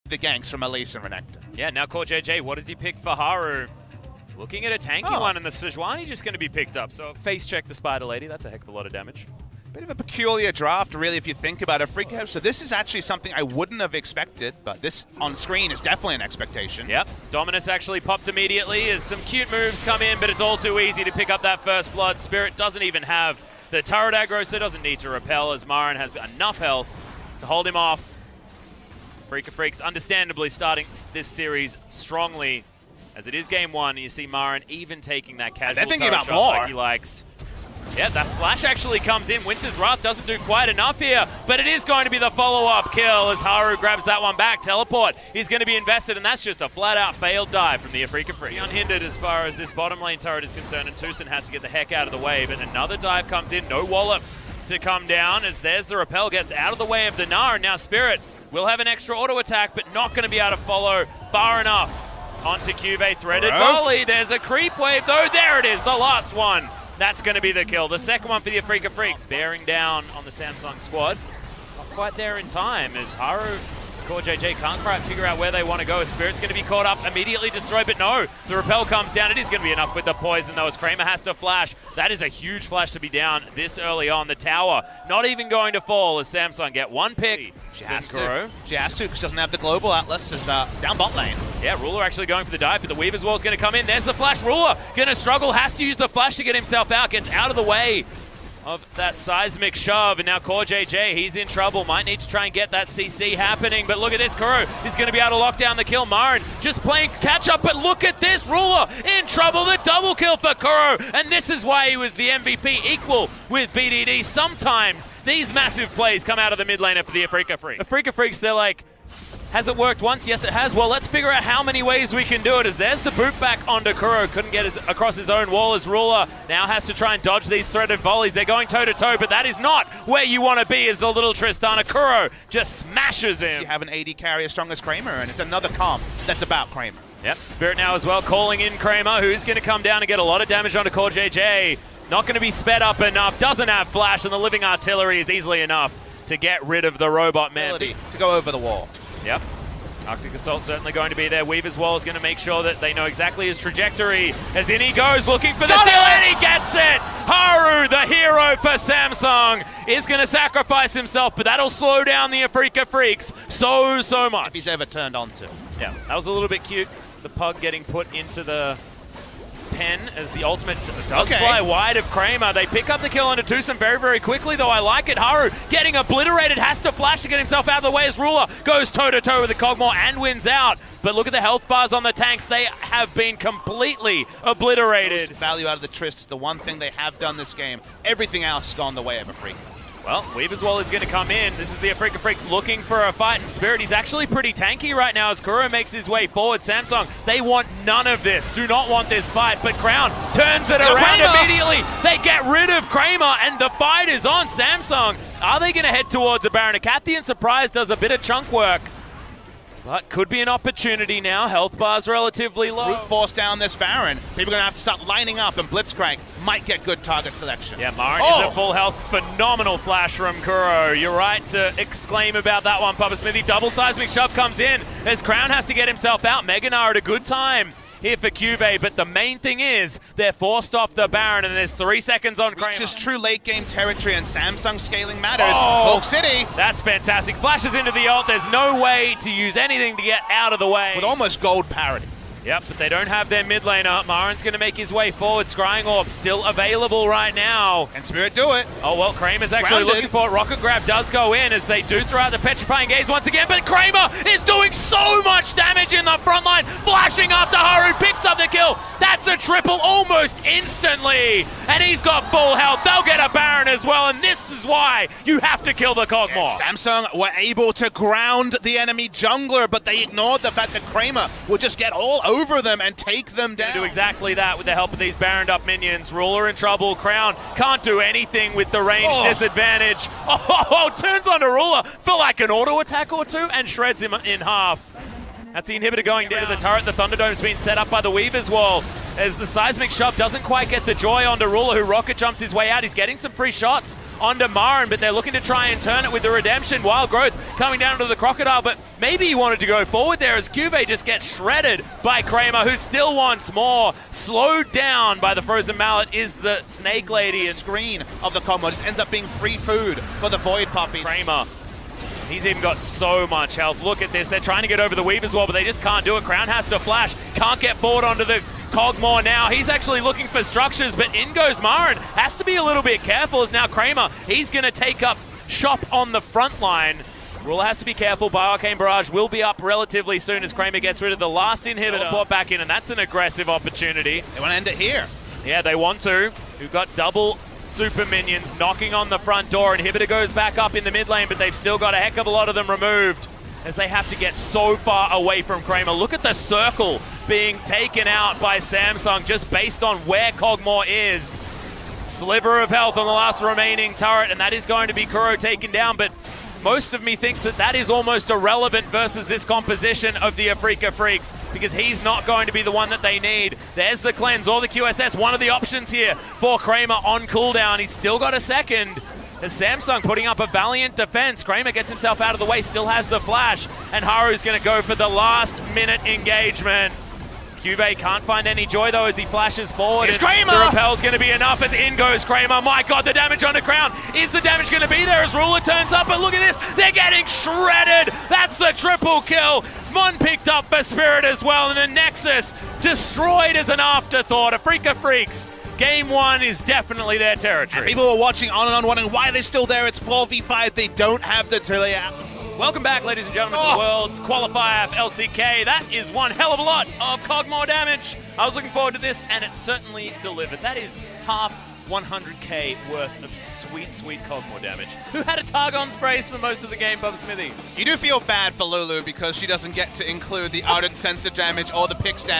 the ganks from Elise and Renekton. Yeah, now koqmaw, what does he pick for Haru? Looking at a tanky one, and the Sejuani just going to be picked up. So face check the Spider Lady. That's a heck of a lot of damage. Bit of a peculiar draft, really, if you think about it. So this is actually something I wouldn't have expected, but this on screen is definitely an expectation. Yep, Dominus actually popped immediately as some cute moves come in, but it's all too easy to pick up that first blood. Spirit doesn't even have the turret aggro, so doesn't need to repel as Marin has enough health to hold him off. Freaka Freaks understandably starting this series strongly, as it is game one. You see Marin even taking that casual they're thinking turret about shot more. like he likes. Yeah, that flash actually comes in. Winter's Wrath doesn't do quite enough here, but it is going to be the follow-up kill as Haru grabs that one back. Teleport is going to be invested, and that's just a flat-out failed dive from the Freaka Freak. Unhindered as far as this bottom lane turret is concerned, and Tucson has to get the heck out of the way, but another dive comes in. No wallop to come down as there's the repel, gets out of the way of the Gnar, and now Spirit will have an extra auto attack, but not going to be able to follow far enough onto QUALIFER. Threaded volley. There's a creep wave, though. There it is, the last one. That's going to be the kill. The second one for the Freaka Freaks, bearing down on the Samsung squad. Not quite there in time as Haru, koqmaw can't quite figure out where they want to go. Spirit's going to be caught up, immediately destroyed, but no, the repel comes down. It is going to be enough with the poison, though, as Kramer has to flash. That is a huge flash to be down this early on. The tower not even going to fall as Samsung get one pick. She has to. She has to because she doesn't have the global. Atlas is down bot lane. Yeah, Ruler actually going for the dive, but the Weaver's Wall is going to come in. There's the flash. Ruler going to struggle, has to use the flash to get himself out, gets out of the way of that seismic shove, and now koqmaw, he's in trouble. Might need to try and get that CC happening, but look at this. Kuro is going to be able to lock down the kill. Marin just playing catch up, but look at this. Ruler in trouble. The double kill for Kuro, and this is why he was the MVP, equal with BDD. Sometimes these massive plays come out of the mid laner for the Freaka Freak. The Freaka Freaks, they're like, has it worked once? Yes, it has. Well, let's figure out how many ways we can do it, as there's the boot back onto Kuro. Couldn't get it across his own wall as Ruler now has to try and dodge these threaded volleys. They're going toe-to-toe, but that is not where you want to be as the little Tristana. Kuro just smashes him. You have an AD carry as strong as Kramer, and it's another comp that's about Kramer. Yep, Spirit now as well calling in Kramer, who's going to come down and get a lot of damage onto koqmaw. Not going to be sped up enough, doesn't have flash, and the living artillery is easily enough to get rid of the robot man. To go over the wall. Yep. Arctic Assault certainly going to be there. Weaver's Wall is going to make sure that they know exactly his trajectory. As in he goes, looking for the steal, and he gets it! Haru, the hero for Samsung, is going to sacrifice himself, but that'll slow down the Freaka Freaks so much. If he's ever turned on to. Yeah, that was a little bit cute. The pug getting put into the pen as the ultimate does fly wide of Kramer. They pick up the kill onto Tucson very quickly, though. I like it. Haru getting obliterated, has to flash to get himself out of the way as Ruler goes toe-to-toe with the Kogmaw and wins out. But look at the health bars on the tanks. They have been completely obliterated. Most value out of the Trist is the one thing they have done this game. Everything else has gone the way of a Freak. Well, Weaver's Wall is going to come in. This is the Freaka Freaks looking for a fight. And Spirit, he's actually pretty tanky right now as Kuro makes his way forward. Samsung, they want none of this. Do not want this fight. But Crown turns it around immediately. They get rid of Kramer, and the fight is on. Samsung, are they going to head towards the Baron? Acathian Surprise does a bit of chunk work, but could be an opportunity now. Health bar's relatively low. Brute force down this Baron. People are going to have to start lining up, and Blitzcrank might get good target selection. Yeah, Marin is at full health. Phenomenal flash from Kuro. You're right to exclaim about that one, Papa Smithy. Double seismic shove comes in as Crown has to get himself out. Mega Gnar at a good time here for QUALIFER, but the main thing is they're forced off the Baron, and there's 3 seconds on Kramer. Just true late game territory, and Samsung scaling matters. Hulk City. That's fantastic. Flashes into the ult. There's no way to use anything to get out of the way. With almost gold parity. Yep, but they don't have their mid laner. Marin's going to make his way forward. Scrying Orb still available right now. Can Spirit do it? Oh, well, Kramer's actually looking for it. Rocket Grab does go in as they do throw out the Petrifying Gaze once again, but Kramer is doing so much damage in the front line. Flashing after Haru, picks up the kill. That's a triple almost instantly, and he's got full health. They'll get a Baron as well, and this is why you have to kill the Kogmaw. Yes, Samsung were able to ground the enemy jungler, but they ignored the fact that Kramer would just get all over them and take them down. Do exactly that with the help of these Baroned up minions. Ruler in trouble. Crown can't do anything with the range disadvantage. Turns on to Ruler for like an auto attack or two and shreds him in half. That's the inhibitor going into the turret. The Thunderdome's been set up by the Weaver's Wall. as the seismic shove doesn't quite get the joy onto Ruler, who rocket jumps his way out. He's getting some free shots onto Marin, but they're looking to try and turn it with the redemption. Wild Growth coming down to the Crocodile, but maybe he wanted to go forward there as QUALIFER just gets shredded by Kramer, who still wants more. Slowed down by the Frozen Mallet is the Snake Lady. The screen of the Kogmaw just ends up being free food for the Void Puppy. Kramer, he's even got so much health. Look at this. They're trying to get over the Weave as well, but they just can't do it. Crown has to flash. Can't get forward onto the Kogmaw now. He's actually looking for structures, but in goes Marin. Has to be a little bit careful as now Kramer, he's going to take up shop on the front line. Ruler has to be careful. Bioarcane Barrage will be up relatively soon as Kramer gets rid of the last inhibitor. Brought back in, and that's an aggressive opportunity. They want to end it here. Yeah, they want to. We've got double super minions knocking on the front door. Inhibitor goes back up in the mid lane, but they've still got a heck of a lot of them removed as they have to get so far away from Kramer. Look at the circle being taken out by Samsung just based on where Kogmaw is. Sliver of health on the last remaining turret, and that is going to be Kuro taken down, but most of me thinks that that is almost irrelevant versus this composition of the Afrika Freaks, because he's not going to be the one that they need. There's the cleanse or the QSS, one of the options here for Kramer on cooldown. He's still got a second. As Samsung putting up a valiant defense. Kramer gets himself out of the way, still has the flash, and Haru's going to go for the last minute engagement. QUALIFER can't find any joy though as he flashes forward. It's Kramer! The repel's going to be enough as in goes Kramer. My God, the damage on the Crown. Is the damage going to be there as Ruler turns up? But look at this, they're getting shredded. That's the triple kill. Mon picked up for Spirit as well, and the Nexus destroyed as an afterthought. Afrika Freaks, game one is definitely their territory. And people were watching on wondering why they're still there. It's 4v5. They don't have the Tilia. Welcome back, ladies and gentlemen, to the World's Qualifier for LCK. That is one hell of a lot of Kogmaw damage. I was looking forward to this, and it certainly delivered. That is half 100k worth of sweet, sweet Kogmaw damage. Who had a Targon's Brace for most of the game, Bob Smithy? You do feel bad for Lulu because she doesn't get to include the Ardent Sensor damage or the Pix damage.